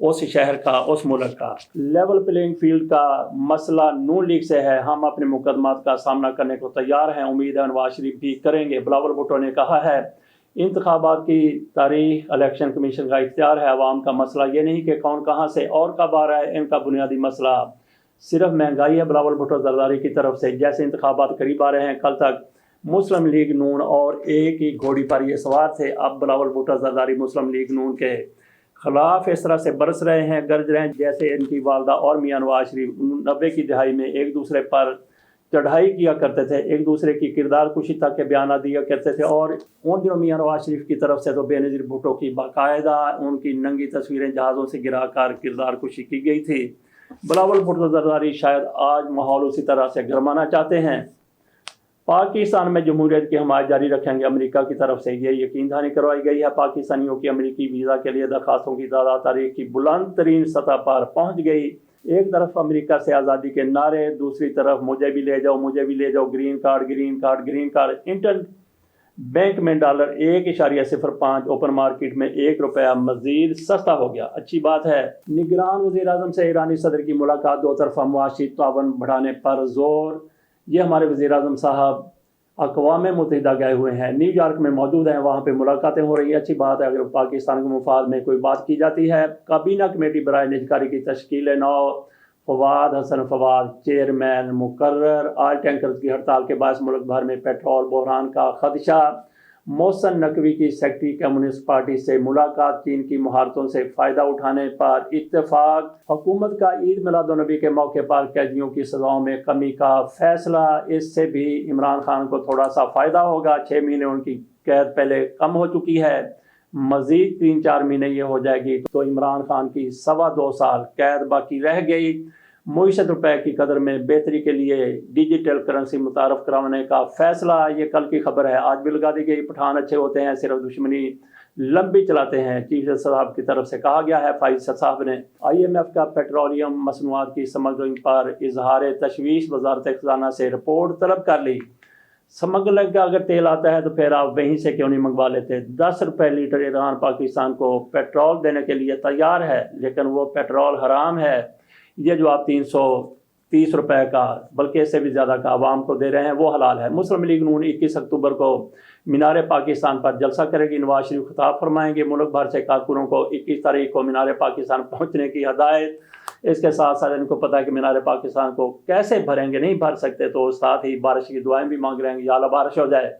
اس شہر کا، اس ملک کا۔ لیول پلینگ فیلڈ کا مسئلہ نون لیگ سے ہے، ہم اپنے مقدمات کا سامنا کرنے کو تیار ہیں، امید ہے نواز شریف بھی کریں گے۔ بلاول بھٹو نے کہا ہے انتخابات کی تاریخ الیکشن کمیشن کا اختیار ہے، عوام کا مسئلہ یہ نہیں کہ کون کہاں سے اور کب آ رہا ہے، ان کا بنیادی مسئلہ صرف مہنگائی ہے۔ بلاول بھٹو زرداری کی طرف سے جیسے انتخابات قریب آ رہے ہیں، کل تک مسلم لیگ نون اور ایک ہی گھوڑی پر یہ سوار تھے، اب بلاول بھٹو زرداری مسلم لیگ نون کے خلاف اس طرح سے برس رہے ہیں، گرج رہے ہیں جیسے ان کی والدہ اور میاں نواز شریف 90 کی دہائی میں ایک دوسرے پر چڑھائی کیا کرتے تھے، ایک دوسرے کی کردار کشی تک کے بیانات دیا کرتے تھے، اور ان دنوں میاں نواز شریف کی طرف سے تو بے نظیر بھٹو کی باقاعدہ ان کی ننگی تصویریں جہازوں سے گرا کر کردار کشی کی گئی تھی۔ بلاول بھٹو زرداری شاید آج ماحول اسی طرح سے گرمانا چاہتے ہیں۔ پاکستان میں جمہوریت کی حمایت جاری رکھیں گے، امریکہ کی طرف سے یہ یقین دہانی کروائی گئی ہے۔ پاکستانیوں کی امریکی ویزا کے لیے درخواستوں کی تعداد تاریخ کی بلند ترین سطح پر پہنچ گئی۔ ایک طرف امریکہ سے آزادی کے نعرے، دوسری طرف مجھے بھی لے جاؤ، مجھے بھی لے جاؤ، green card green card green card. Interbank میں ڈالر 1.05 اوپن مارکیٹ میں ₹1 مزید سستا ہو گیا، اچھی بات ہے۔ نگران وزیر اعظم سے ایرانی صدر کی ملاقات، دو طرفہ معاشی تعاون بڑھانے پر زور۔ یہ ہمارے وزیر اعظم صاحب اقوام متحدہ گئے ہوئے ہیں، نیو یارک میں موجود ہیں، وہاں پہ ملاقاتیں ہو رہی ہیں، اچھی بات ہے۔ اگر پاکستان کے مفاد میں کوئی بات کی جاتی ہے۔ کابینہ کمیٹی برائے نجکاری کی تشکیل نو، فواد حسن فواد چیئرمین مقرر۔ آئل ٹینکرز کی ہڑتال کے باعث ملک بھر میں پیٹرول بحران کا خدشہ۔ محسن نقوی کی سیکرٹری کمیونسٹ پارٹی سے ملاقات، چین کی مہارتوں سے فائدہ اٹھانے پر اتفاق۔ حکومت کا عید میلاد النبی کے موقع پر قیدیوں کی سزاؤں میں کمی کا فیصلہ، اس سے بھی عمران خان کو تھوڑا سا فائدہ ہوگا، 6 مہینے ان کی قید پہلے کم ہو چکی ہے، مزید 3-4 مہینے یہ ہو جائے گی تو عمران خان کی 2.25 سال قید باقی رہ گئی۔ معیشت روپے کی قدر میں بہتری کے لیے ڈیجیٹل کرنسی متعارف کرانے کا فیصلہ، یہ کل کی خبر ہے، آج بھی لگا دی گئی۔ پٹھان اچھے ہوتے ہیں، صرف دشمنی لمبی چلاتے ہیں، چیف جسٹس صاحب کی طرف سے کہا گیا ہے۔ فائز صاحب نے IMF کا پیٹرولیم مصنوعات کی سمگلنگ پر اظہار تشویش، وزارت خزانہ سے رپورٹ طلب کر لی۔ سمگلنگ کا اگر تیل آتا ہے تو پھر آپ وہیں سے کیوں نہیں منگوا لیتے؟ ₹10 لیٹر ایران پاکستان کو پیٹرول دینے کے لیے تیار ہے، لیکن وہ پیٹرول حرام ہے۔ یہ جو آپ ₹330 کا بلکہ اس سے بھی زیادہ کا عوام کو دے رہے ہیں وہ حلال ہے۔ مسلم لیگ نون 21 اکتوبر کو مینار پاکستان پر جلسہ کرے گی، نواز شریف خطاب فرمائیں گے، ملک بھر سے کارکنوں کو 21 تاریخ کو مینار پاکستان پہنچنے کی ہدایت۔ اس کے ساتھ ساتھ ان کو پتہ ہے کہ مینار پاکستان کو کیسے بھریں گے، نہیں بھر سکتے، تو ساتھ ہی بارش کی دعائیں بھی مانگ رہے ہیں، یا اللہ بارش ہو جائے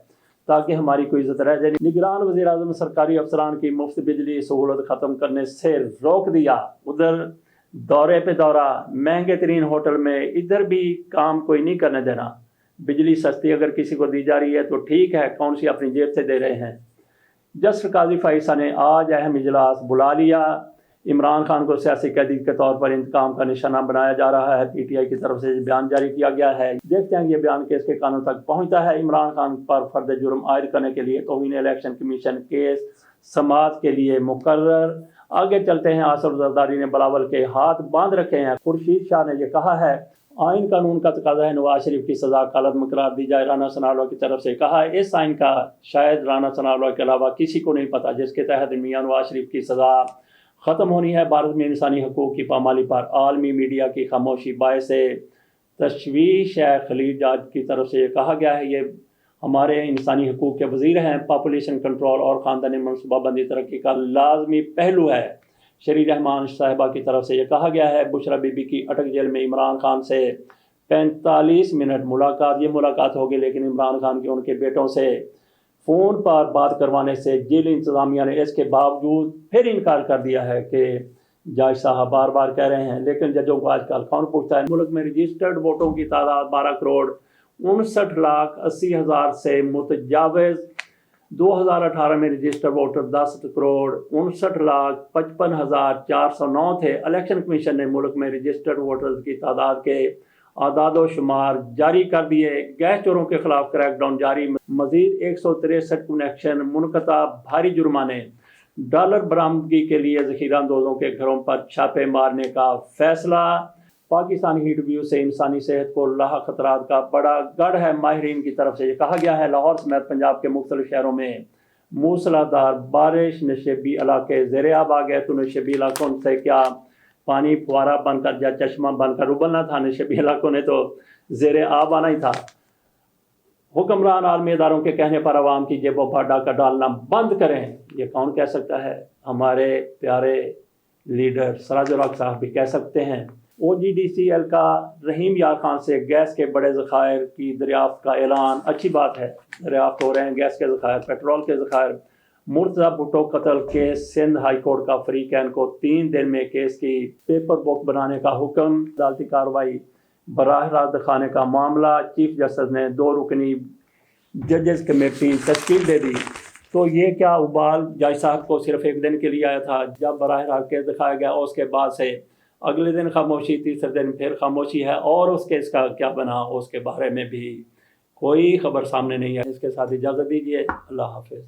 تاکہ ہماری کوئی عزت رہ جائے۔ نگران وزیر اعظم سرکاری افسران کی مفت بجلی سہولت ختم کرنے سے روک دیا، ادھر دورے پہ دورہ، مہنگے ترین ہوٹل میں، ادھر بھی کام کوئی نہیں کرنے دینا۔ بجلی سستی اگر کسی کو دی جا رہی ہے تو ٹھیک ہے، کون سی اپنی جیب سے دے رہے ہیں۔ جسٹس قاضی فائصہ نے آج اہم اجلاس بلا لیا۔ عمران خان کو سیاسی قیدی کے طور پر انتقام کا نشانہ بنایا جا رہا ہے، PTI کی طرف سے بیان جاری کیا گیا ہے، دیکھتے ہیں یہ بیان کیس کے قانون تک پہنچتا ہے۔ عمران خان پر فرد جرم عائد کرنے کے لیے توہین الیکشن کمیشن کیس سماعت کے لیے مقرر۔ آگے چلتے ہیں، آصف زرداری نے بلاول کے ہاتھ باندھ رکھے ہیں، خورشید شاہ نے یہ کہا ہے آئین قانون کا تقاضا ہے نواز شریف کی سزا کالعدم قرار دی جائے، رانا ثناءاللہ کی طرف سے کہا ہے اس آئین کا شاید رانا ثناءاللہ کے علاوہ کسی کو نہیں پتا، جس کے تحت میاں نواز شریف کی سزا ختم ہونی ہے۔ بھارت میں انسانی حقوق کی پامالی پر عالمی میڈیا کی خاموشی باعث تشویش ہے، خلیل جاج کی طرف سے یہ کہا گیا ہے، یہ ہمارے انسانی حقوق کے وزیر ہیں، پاپولیشن کنٹرول اور خاندانی منصوبہ بندی ترقی کا لازمی پہلو ہے۔ شری رحمان صاحبہ کی طرف سے یہ کہا گیا ہے، بشرا بی بی کی اٹک جیل میں عمران خان سے 45 منٹ ملاقات، یہ ملاقات ہوگی لیکن عمران خان کے ان کے بیٹوں سے فون پر بات کروانے سے جیل انتظامیہ نے اس کے باوجود پھر انکار کر دیا ہے کہ جج صاحب بار بار کہہ رہے ہیں، لیکن ججوں کو آج کل کون پوچھتا ہے۔ ملک میں رجسٹرڈ ووٹوں کی تعداد 12,59,80,000 سے متجاوز، 2018 میں رجسٹرڈ ووٹر 10,59,55,409 تھے۔ الیکشن کمیشن نے ملک میں رجسٹرڈ ووٹرز کی تعداد کے اعداد و شمار جاری کر دیے، گیس چوروں کے خلاف کریک ڈاؤن جاری، مزید 163 کنیکشن منقطع، بھاری جرمانے، ڈالر برآمدگی کے لیے ذخیرہ اندوزوں کے گھروں پر چھاپے مارنے کا فیصلہ۔ پاکستان ہیٹ ویو سے انسانی صحت کو لاحق خطرات کا بڑا گڑھ ہے، ماہرین کی طرف سے یہ کہا گیا ہے۔ لاہور سمیت پنجاب کے مختلف شہروں میں موسلادھار بارش نشیبی علاقے زیر آب آ گئے، تو نشیبی علاقوں سے کیا پانی فوارہ بن کر یا چشمہ بن کر ابلنا تھا؟ نشیبی علاقوں نے تو زیر آب آنا ہی تھا۔ حکمران عالمی اداروں کے کہنے پر عوام کی جیبوں پر ڈاکہ ڈالنا بند کریں، یہ کون کہہ سکتا ہے؟ ہمارے پیارے لیڈر سراج الحق صاحب بھی کہہ سکتے ہیں۔ OGDCL کا رحیم یار خان سے گیس کے بڑے ذخائر کی دریافت کا اعلان، اچھی بات ہے، دریافت ہو رہے ہیں گیس کے ذخائر، پیٹرول کے ذخائر۔ مرتضی بھٹو قتل کیس، سندھ ہائی کورٹ کا فریقین کو 3 دن میں کیس کی پیپر بک بنانے کا حکم، عدالتی کارروائی براہ راست دکھانے کا معاملہ، چیف جسٹس نے 2 رکنی ججز کمیٹی تشکیل دے دی۔ تو یہ کیا ابال جج صاحب کو صرف 1 دن کے لیے آیا تھا؟ جب براہ راست کیس دکھایا گیا اس کے بعد سے اگلے دن خاموشی، تیسرے دن پھر خاموشی ہے، اور اس کیس کا کیا بنا اس کے بارے میں بھی کوئی خبر سامنے نہیں ہے۔ اس کے ساتھ اجازت دیجیے، اللہ حافظ۔